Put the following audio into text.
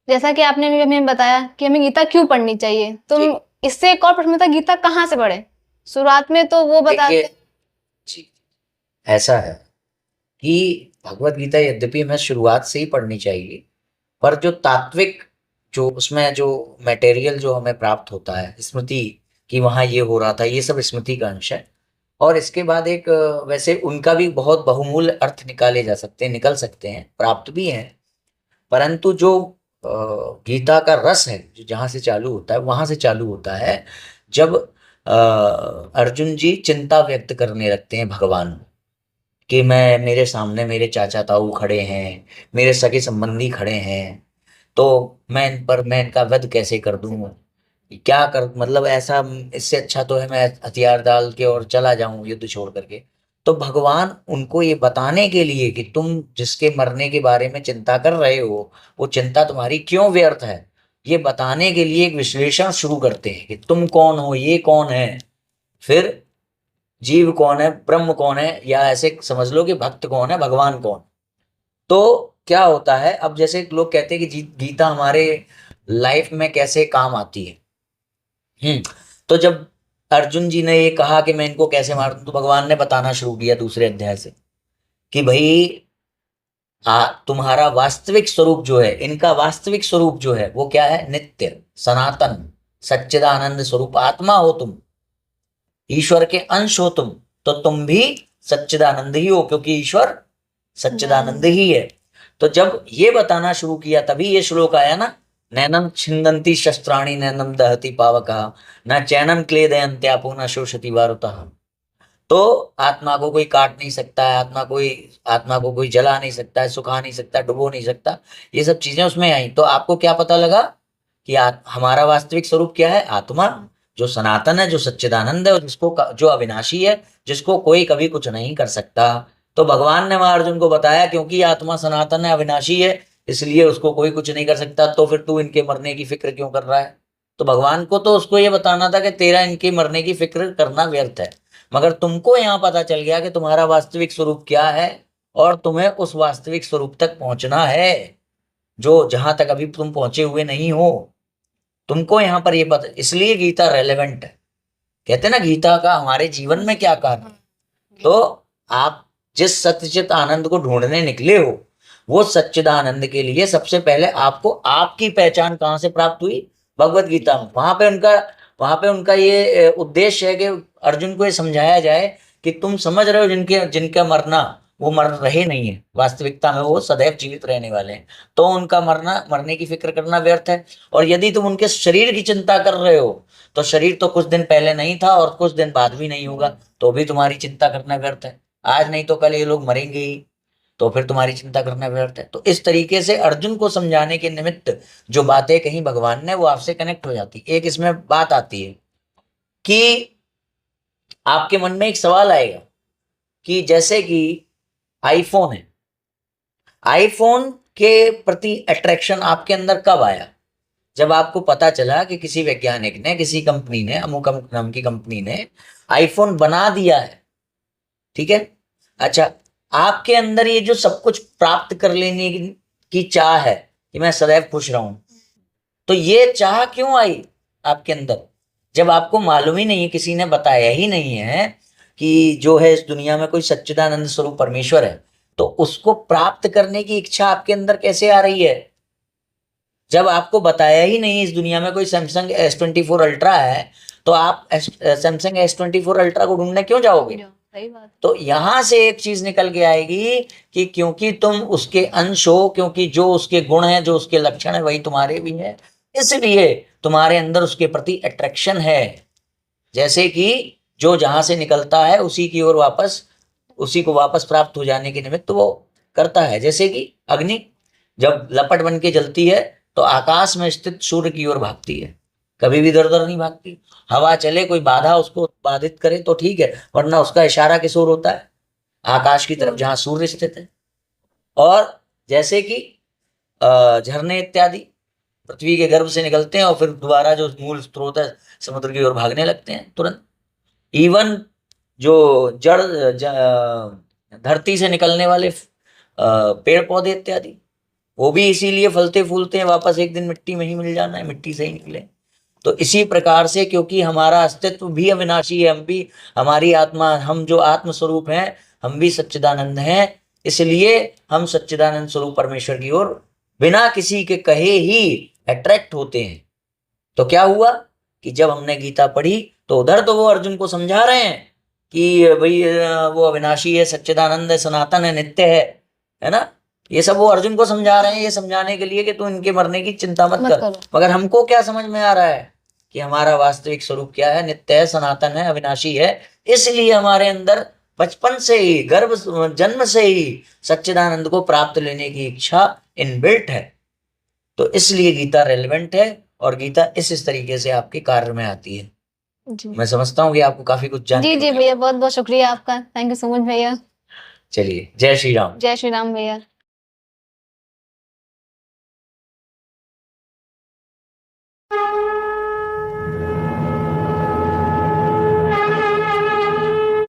जैसा कि आपने अभी हमें बताया कि हमें गीता क्यों पढ़नी चाहिए, तो जी इससे एक और प्रश्न था, गीता कहाँ से पढ़े? शुरुआत में तो वो देखिए, बताते जी ऐसा है कि भगवत गीता यद्यपि हमें शुरुआत से ही पढ़नी चाहिए, पर जो तात्विक, जो उसमें जो मटेरियल जो हमें प्राप्त होता है, स्मृति कि वहाँ ये हो रहा था, ये सब स्मृति का अंश है। और इसके बाद एक वैसे उनका भी बहुत बहुमूल्य अर्थ निकाले जा सकते हैं, निकल सकते हैं, प्राप्त भी हैं। परंतु जो गीता का रस है, जो जहाँ से चालू होता है, वहां से चालू होता है जब अर्जुन जी चिंता व्यक्त करने लगते हैं भगवान को, कि मेरे सामने मेरे चाचा ताऊ खड़े हैं, मेरे सगे संबंधी खड़े हैं, तो मैं इनका वध कैसे कर दूं, क्या कर, मतलब ऐसा, इससे अच्छा तो है मैं हथियार डाल के और चला जाऊं युद्ध छोड़ करके। तो भगवान उनको ये बताने के लिए कि तुम जिसके मरने के बारे में चिंता कर रहे हो, वो चिंता तुम्हारी क्यों व्यर्थ है, ये बताने के लिए एक विश्लेषण शुरू करते हैं कि तुम कौन हो, ये कौन है, फिर जीव कौन है, ब्रह्म कौन है, या ऐसे समझ लो कि भक्त कौन है, भगवान कौन। तो क्या होता है, अब जैसे लोग कहते हैं कि गीता हमारे लाइफ में कैसे काम आती है। हम्म तो जब अर्जुन जी ने ये कहा कि मैं इनको कैसे मार दूं, तो भगवान ने बताना शुरू किया दूसरे अध्याय से कि भाई तुम्हारा वास्तविक स्वरूप जो है, इनका वास्तविक स्वरूप जो है वो क्या है, नित्य, सनातन, सच्चिदानंद स्वरूप आत्मा हो तुम, ईश्वर के अंश हो तुम, तो तुम भी सच्चिदानंद ही हो, क्योंकि ईश्वर सच्चिदानंद ही है। तो जब ये बताना शुरू किया तभी ये श्लोक आया ना, नैनम छिन्दन्ति शस्त्राणि नैनम दहति पावका, न चैनम क्लेदयन्त्यापो न शोषति वारुतः। तो आत्मा को कोई काट नहीं सकता है, आत्मा को कोई जला नहीं सकता है, सुखा नहीं सकता, डुबो नहीं सकता, ये सब चीजें उसमें आई। तो आपको क्या पता लगा कि हमारा वास्तविक स्वरूप क्या है, आत्मा जो सनातन है, जो सच्चिदानंद है, और जो अविनाशी है, जिसको कोई कभी कुछ नहीं कर सकता। तो भगवान ने वहां अर्जुन को बताया क्योंकि आत्मा सनातन है, अविनाशी है, इसलिए उसको कोई कुछ नहीं कर सकता, तो फिर तू इनके मरने की फिक्र क्यों कर रहा है। तो भगवान को तो उसको ये बताना था कि तेरा इनके मरने की फिक्र करना व्यर्थ है, मगर तुमको यहाँ पता चल गया कि तुम्हारा वास्तविक स्वरूप क्या है, और तुम्हें उस वास्तविक स्वरूप तक पहुंचना है, जो जहां तक अभी तुम पहुंचे हुए नहीं हो। तुमको यहाँ पर ये पता, इसलिए गीता रेलेवेंट है। कहते हैं ना, गीता का हमारे जीवन में क्या कार्य है। तो आप जिस सच्चित आनंद को ढूंढने निकले हो, वो सच्चिदानंद के लिए सबसे पहले आपको आपकी पहचान कहाँ से प्राप्त हुई, भगवत गीता में। वहां पे उनका ये उद्देश्य है कि अर्जुन को ये समझाया जाए कि तुम समझ रहे हो जिनके जिनका मरना, वो मर रहे नहीं है, वास्तविकता में वो सदैव जीवित रहने वाले हैं, तो उनका मरने की फिक्र करना व्यर्थ है। और यदि तुम उनके शरीर की चिंता कर रहे हो, तो शरीर तो कुछ दिन पहले नहीं था और कुछ दिन बाद भी नहीं होगा, तो भी तुम्हारी चिंता करना व्यर्थ है। आज नहीं तो कल ये लोग मरेंगे ही, तो फिर तुम्हारी चिंता करना व्यर्थ है। तो इस तरीके से अर्जुन को समझाने के निमित्त जो बातें कही भगवान ने, वो आपसे कनेक्ट हो जाती। एक इसमें बात आती है कि आपके मन में एक सवाल आएगा कि जैसे कि आईफोन है, आईफोन के प्रति अट्रैक्शन आपके अंदर कब आया, जब आपको पता चला कि किसी वैज्ञानिक ने, किसी कंपनी ने, अमुक अमुक नाम की कंपनी ने आईफोन बना दिया है। ठीक है, अच्छा, आपके अंदर ये जो सब कुछ प्राप्त कर लेने की चाह है कि मैं सदैव खुश रहूं, तो ये चाह क्यों आई आपके अंदर, जब आपको मालूम ही नहीं है, किसी ने बताया ही नहीं है कि जो है इस दुनिया में कोई सच्चिदानंद स्वरूप परमेश्वर है, तो उसको प्राप्त करने की इच्छा आपके अंदर कैसे आ रही है, जब आपको बताया ही नहीं इस दुनिया में कोई सैमसंग S24 अल्ट्रा है, तो आप सैमसंग S24 अल्ट्रा को ढूंढने क्यों जाओगे। सही बात। तो यहां से एक चीज निकल के आएगी कि क्योंकि तुम उसके अंश हो, क्योंकि जो उसके गुण है, जो उसके लक्षण है, वही तुम्हारे भी है, इसलिए तुम्हारे अंदर उसके प्रति अट्रैक्शन है। जैसे कि जो जहां से निकलता है उसी की ओर वापस, उसी को वापस प्राप्त हो जाने के निमित्त वो करता है। जैसे कि अग्नि जब लपट बन के जलती है, तो आकाश में स्थित सूर्य की ओर भागती है, कभी भी इधर उधर नहीं भागती। हवा चले, कोई बाधा उसको बाधित करे तो ठीक है, वरना उसका इशारा किस ओर होता है, आकाश की तरफ जहां सूर्य स्थित है। और जैसे कि झरने इत्यादि पृथ्वी के गर्भ से निकलते हैं और फिर दोबारा जो मूल स्रोत है समुद्र की ओर भागने लगते हैं तुरंत। इवन जो जड़ धरती से निकलने वाले पेड़ पौधे इत्यादि, वो भी इसीलिए फलते फूलते हैं, वापस एक दिन मिट्टी में ही मिल जाना है, मिट्टी से ही निकले। तो इसी प्रकार से, क्योंकि हमारा अस्तित्व भी अविनाशी है, हम भी, हमारी आत्मा, हम जो आत्म स्वरूप हैं, हम भी सच्चिदानंद हैं, इसलिए हम सच्चिदानंद स्वरूप परमेश्वर की ओर बिना किसी के कहे ही अट्रैक्ट होते हैं। तो क्या हुआ कि जब हमने गीता पढ़ी तो उधर तो वो अर्जुन को समझा रहे हैं कि भाई वो अविनाशी है, सच्चिदानंद है, सनातन है, नित्य है ना। ये सब वो अर्जुन को समझा रहे हैं, ये समझाने के लिए कि तू इनके मरने की चिंता मत कर। करो। मगर हमको क्या समझ में आ रहा है कि हमारा वास्तविक स्वरूप क्या है, नित्य है, सनातन है, अविनाशी है। इसलिए हमारे अंदर बचपन से ही, गर्भ जन्म से ही सच्चिदानंद को प्राप्त लेने की इच्छा इनबिल्ट है। तो इसलिए गीता रेलेवेंट है, और गीता इस तरीके से आपके कार्य में आती है। जी मैं समझता हूँ कि आपको काफी कुछ जानने जी को भैया, बहुत बहुत शुक्रिया आपका। थैंक यू सो मच भैया। चलिए, जय श्री राम। जय श्री राम भैया।